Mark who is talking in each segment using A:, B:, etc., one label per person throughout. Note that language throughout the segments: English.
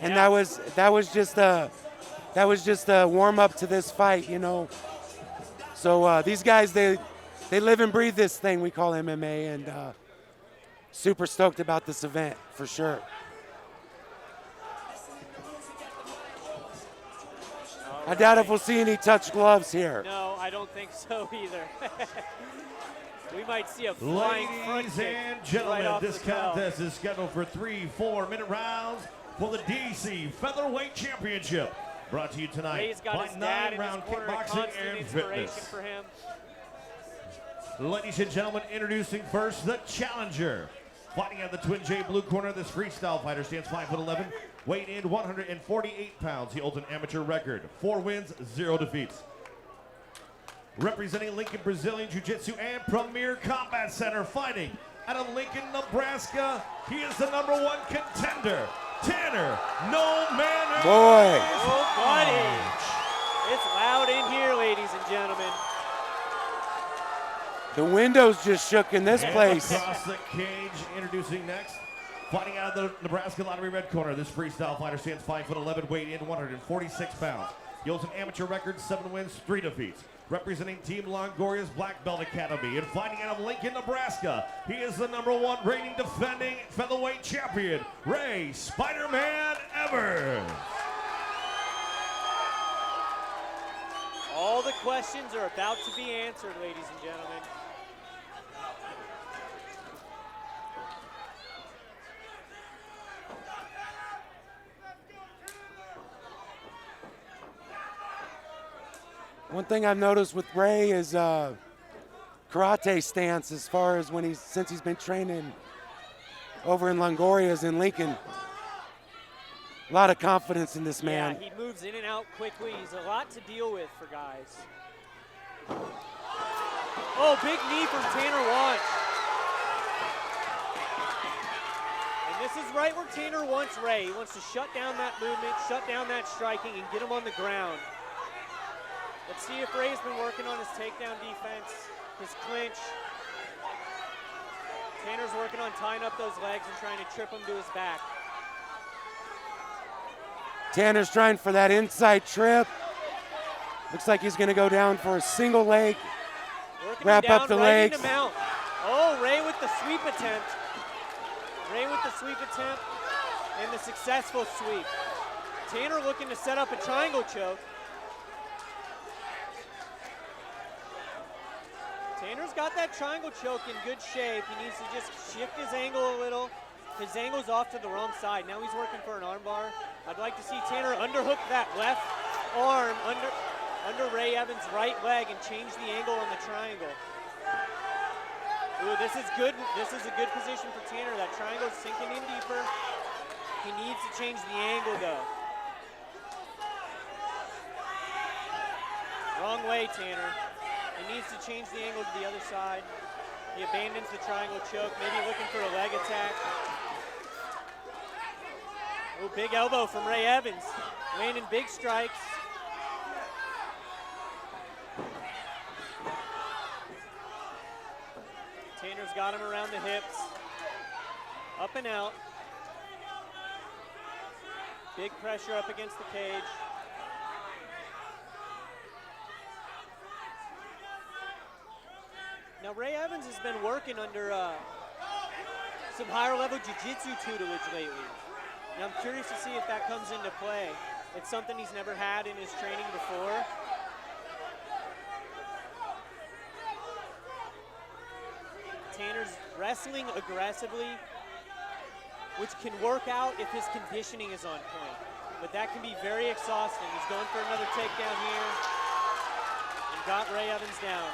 A: And that was just a warm up to this fight, you know. So these guys, they live and breathe this thing we call MMA, and super stoked about this event for sure. I doubt if we'll see any touch gloves here.
B: No, I don't think so either. We might see a flying front kick.
C: Ladies and gentlemen,
B: right
C: this contest is scheduled for 3 4-minute rounds for the DC Featherweight Championship. Brought to you tonight
B: Ray's got
C: by
B: his dad
C: 9 Round
B: in his corner,
C: Kickboxing
B: constant
C: and
B: inspiration
C: Fitness.
B: for him.
C: Ladies and gentlemen, introducing first the challenger. Fighting out the Twin J blue corner, this freestyle fighter stands 5'11", weighed in 148 pounds. He holds an amateur record, 4 wins, 0 defeats. Representing Lincoln Brazilian Jiu-Jitsu and Premier Combat Center, fighting out of Lincoln, Nebraska, he is the #1 contender, Tanner No Man.
A: Boy.
B: Oh, buddy. It's loud in here, ladies and gentlemen.
A: The windows just shook in this
C: And
A: place.
C: across the cage, introducing next, fighting out of the Nebraska Lottery red corner, this freestyle fighter stands 5'11", weighed in 146 pounds. He holds an amateur record, 7 wins, 3 defeats. Representing Team Longoria's Black Belt Academy and fighting out of Lincoln, Nebraska, he is the #1 reigning defending featherweight champion, Ray Spider-Man Evers.
B: All the questions are about to be answered, ladies and gentlemen.
A: One thing I've noticed with Ray is karate stance, as far as since he's been training over in Longoria's in Lincoln. A lot of confidence in this man.
B: Yeah, he moves in and out quickly. He's a lot to deal with for guys. Oh, big knee from Tanner Wonch. And this is right where Tanner wants Ray. He wants to shut down that movement, shut down that striking, and get him on the ground. Let's see if Ray's been working on his takedown defense, his clinch. Tanner's working on tying up those legs and trying to trip him to his back.
A: Tanner's trying for that inside trip. Looks like he's gonna go down for a single leg.
B: Working
A: Wrap
B: him down
A: up the
B: right
A: legs.
B: into mount. Oh, Ray with the sweep attempt. Ray with the sweep attempt and the successful sweep. Tanner looking to set up a triangle choke. Tanner's got that triangle choke in good shape. He needs to just shift his angle a little. His angle's off to the wrong side. Now he's working for an armbar. I'd like to see Tanner underhook that left arm under Ray Evans' right leg and change the angle on the triangle. Ooh, this is good. This is a good position for Tanner. That triangle's sinking in deeper. He needs to change the angle though. Wrong way, Tanner. He needs to change the angle to the other side. He abandons the triangle choke, maybe looking for a leg attack. Oh, big elbow from Ray Evans, landing big strikes. Tanner's got him around the hips. Up and out. Big pressure up against the cage. Now Ray Evans has been working under some higher level jiu-jitsu tutelage lately. And I'm curious to see if that comes into play. It's something he's never had in his training before. Tanner's wrestling aggressively, which can work out if his conditioning is on point. But that can be very exhausting. He's going for another takedown here and got Ray Evans down.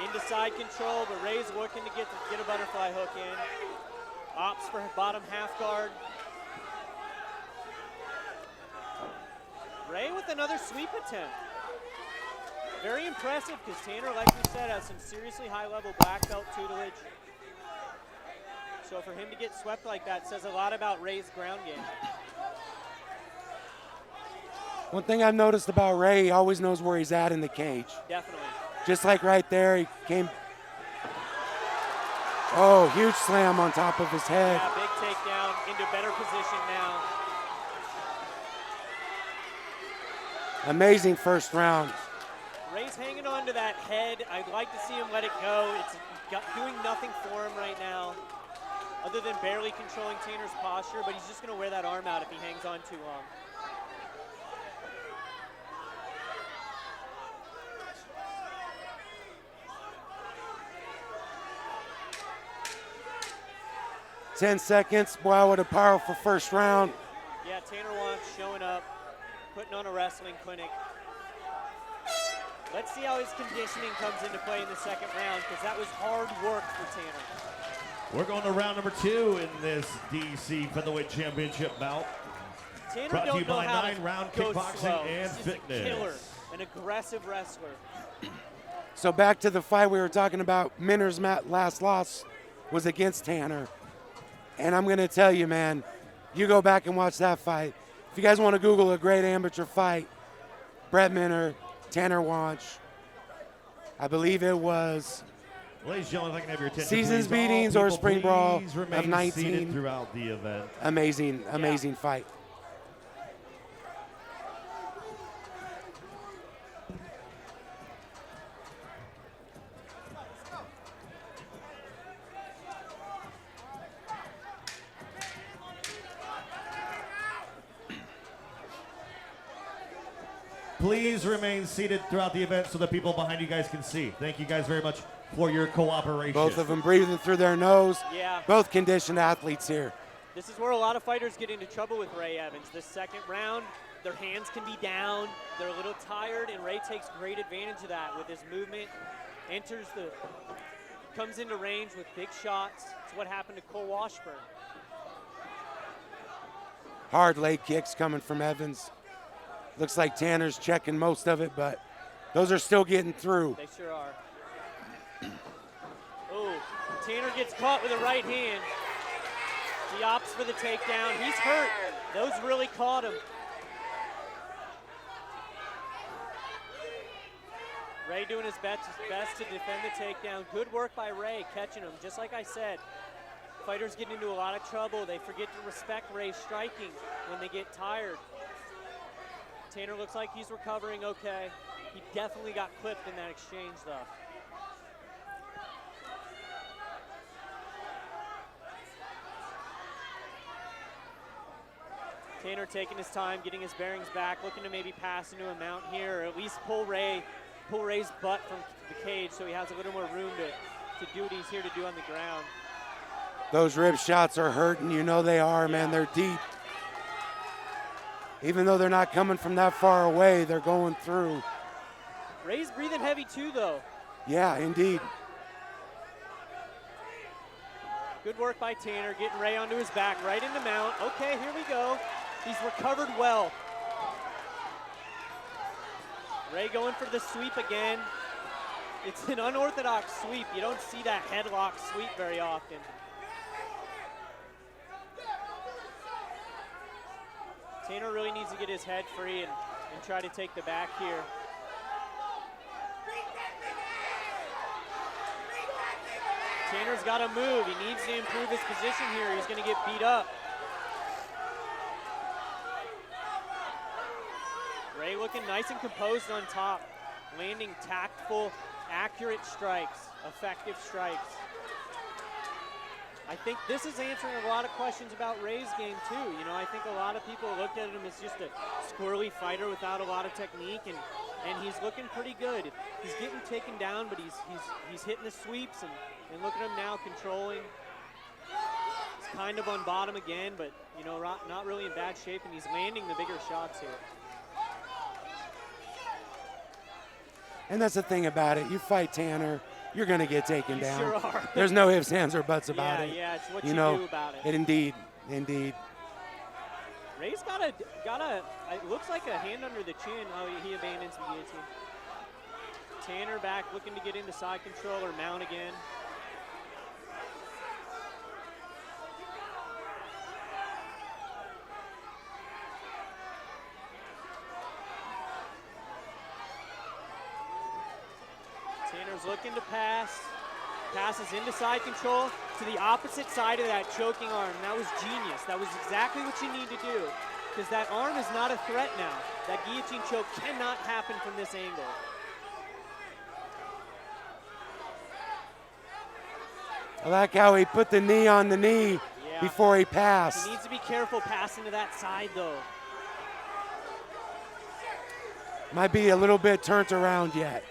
B: Into side control, but Ray's looking to get a butterfly hook in. Opts for bottom half guard. Ray with another sweep attempt. Very impressive because Tanner, like we said, has some seriously high-level black belt tutelage. So for him to get swept like that says a lot about Ray's ground game.
A: One thing I've noticed about Ray, he always knows where he's at in the cage.
B: Definitely.
A: Just like right there, he came. Oh, huge slam on top of his head.
B: Yeah, big takedown into better position now.
A: Amazing first round.
B: Ray's hanging on to that head. I'd like to see him let it go. It's doing nothing for him right now, other than barely controlling Tanner's posture, but he's just going to wear that arm out if he hangs on too long.
A: Ten seconds. Wow, what a powerful first round.
B: Yeah, Tanner Wonch showing up, putting on a wrestling clinic. Let's see how his conditioning comes into play in the second round, because that was hard work for Tanner.
C: We're going to round number 2 in this DC Featherweight Championship bout.
B: Tanner
C: Brought to you
B: don't know
C: by
B: how
C: 9
B: to
C: Round
B: go
C: Kickboxing
B: slow.
C: and
B: He's just
C: Fitness.
B: a killer, an aggressive wrestler.
A: So back to the fight we were talking about. Minner's last loss was against Tanner. And I'm going to tell you, man, you go back and watch that fight. If you guys want to Google a great amateur fight, Brett Minner, Tanner Wonch, I believe it was
C: Ladies and gentlemen, if I can have your attention,
A: Seasons
C: please. All
A: Beatings or
C: people,
A: Spring Brawl
C: please
A: of
C: remain
A: 19.
C: seated throughout the event.
A: Amazing fight.
C: Please remain seated throughout the event so the people behind you guys can see. Thank you guys very much for your cooperation.
A: Both of them breathing through their nose.
B: Yeah.
A: Both conditioned athletes here.
B: This is where a lot of fighters get into trouble with Ray Evans. This second round, their hands can be down, they're a little tired, and Ray takes great advantage of that with his movement. Comes into range with big shots. It's what happened to Cole Washburn.
A: Hard leg kicks coming from Evans. Looks like Tanner's checking most of it, but those are still getting through.
B: They sure are. Oh, Tanner gets caught with a right hand. He opts for the takedown. He's hurt. Those really caught him. Ray doing his best to defend the takedown. Good work by Ray, catching him. Just like I said, fighters get into a lot of trouble. They forget to respect Ray's striking when they get tired. Tanner looks like he's recovering okay. He definitely got clipped in that exchange, though. Tanner taking his time, getting his bearings back, looking to maybe pass into a mount here, or at least pull Ray's butt from the cage so he has a little more room to do what he's here to do on the ground.
A: Those rib shots are hurting. You know they are, man. They're deep. Even though they're not coming from that far away, they're going through.
B: Ray's breathing heavy too, though.
A: Yeah, indeed.
B: Good work by Tanner, getting Ray onto his back, right into mount. Okay, here we go. He's recovered well. Ray going for the sweep again. It's an unorthodox sweep. You don't see that headlock sweep very often. Tanner really needs to get his head free and try to take the back here. Tanner's got to move. He needs to improve his position here. He's going to get beat up. Ray looking nice and composed on top, landing tactful, accurate strikes, effective strikes. I think this is answering a lot of questions about Ray's game too. You know, I think a lot of people looked at him as just a squirrely fighter without a lot of technique, and he's looking pretty good. He's getting taken down, but he's hitting the sweeps, and look at him now controlling. He's kind of on bottom again, but you know, not really in bad shape, and he's landing the bigger shots here.
A: And that's the thing about it. You fight Tanner, you're going to get taken down.
B: Sure are.
A: There's no ifs, ands, or buts about it.
B: Yeah, it's what
A: you
B: you
A: know,
B: do about it.
A: Indeed.
B: Ray's got a, it looks like a hand under the chin. Oh, he abandons the guillotine. Tanner back looking to get into side control or mount again. Tanner's looking to pass. passes into side control to the opposite side of that choking arm. That was genius. That was exactly what you need to do, because that arm is not a threat now. That guillotine choke cannot happen from this angle.
A: I like how he put the knee on the knee before he passed.
B: He needs to be careful passing to that side, though.
A: Might be a little bit turned around yet,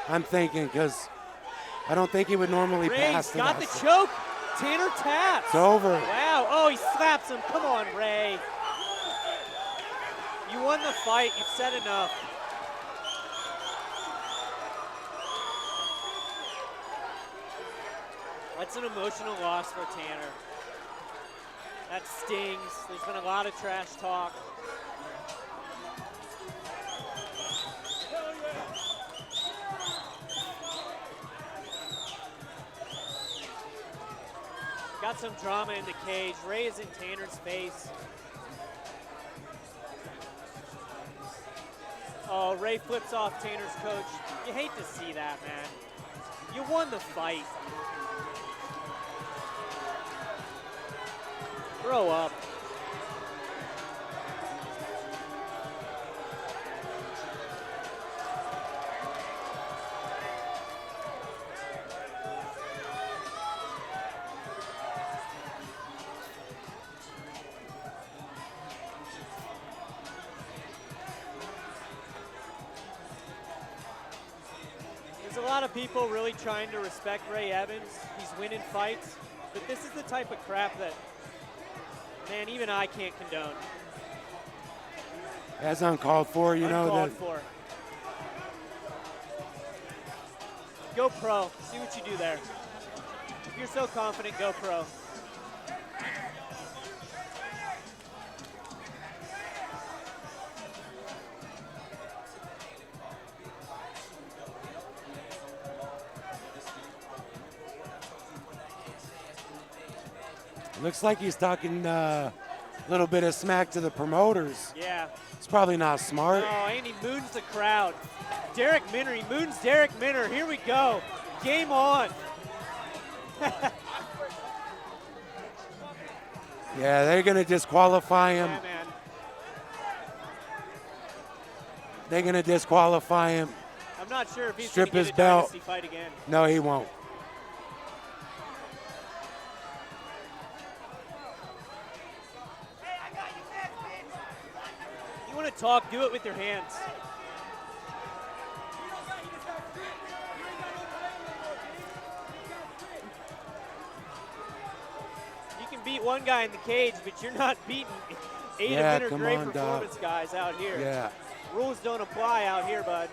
A: I'm thinking, because I don't think he would normally pass to
B: got
A: that
B: the
A: side.
B: choke. Tanner taps.
A: It's over.
B: Wow. Oh, he slaps him. Come on, Ray. You won the fight. You've said enough. That's an emotional loss for Tanner. That stings. There's been a lot of trash talk. Got some drama in the cage. Ray is in Tanner's face. Oh, Ray flips off Tanner's coach. You hate to see that, man. You won the fight. Grow up. There's a lot of people really trying to respect Ray Evans. He's winning fights, but this is the type of crap that, man, even I can't condone.
A: That's uncalled for, you know.
B: Uncalled for. Go pro. See what you do there. If you're so confident, go pro.
A: Looks like he's talking a little bit of smack to the promoters.
B: Yeah.
A: It's probably not smart.
B: Oh, and he moons the crowd. Derek Minner, he moons Derek Minner. Here we go. Game on.
A: Yeah, they're going to disqualify him.
B: Yeah, man.
A: They're going to disqualify him.
B: I'm not sure if he's
A: Strip
B: going
A: his
B: to get a
A: belt.
B: Dynasty fight again.
A: No, he won't.
B: You want to talk, do it with your hands. You can beat one guy in the cage, but you're not beating 8
A: Yeah,
B: of Minner
A: come
B: great
A: on,
B: performance guys out here.
A: Yeah.
B: Rules don't apply out here, bud.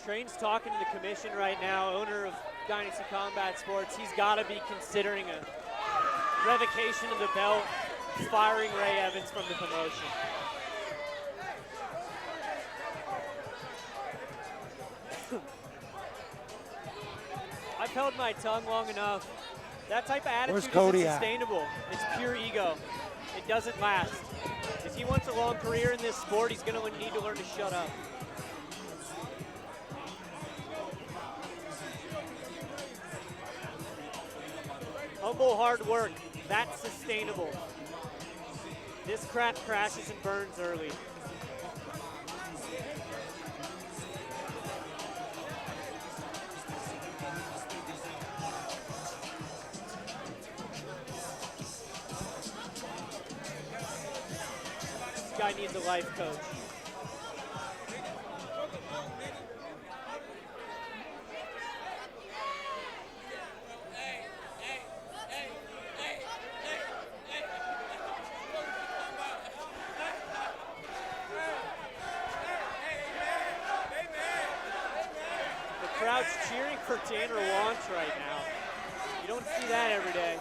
B: Train's talking to the commission right now, owner of Dynasty Combat Sports. He's got to be considering a revocation of the belt, firing Ray Evans from the promotion. I've held my tongue long enough. That type of attitude isn't sustainable. It's pure ego. It doesn't last. If he wants a long career in this sport, he's going to need to learn to shut up. Humble hard work, that's sustainable. This crap crashes and burns early. This guy needs a life coach. Crowd's cheering for Tanner Wonch don't see that every day.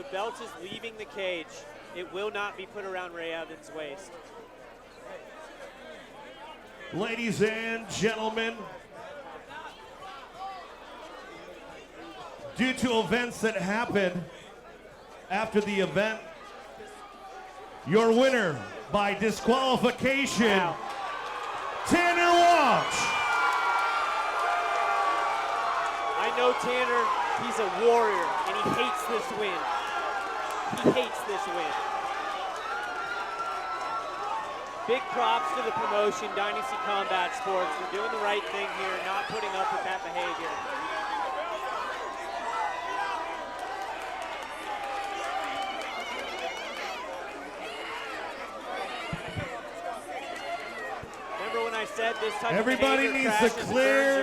B: The belt is leaving the cage. It will not be put around Ray Evans' waist.
C: Ladies and gentlemen, due to events that happened after the event, your winner by disqualification,
B: Wow.
C: Tanner Wonch.
B: I know Tanner, he's a warrior, and he hates this win. He hates this win. Big props to the promotion, Dynasty Combat Sports, for doing the right thing here, not putting up with that behavior. Remember when I said this type
C: Everybody
B: of
C: needs
B: behavior
C: to
B: crashes and
C: clear
B: burns your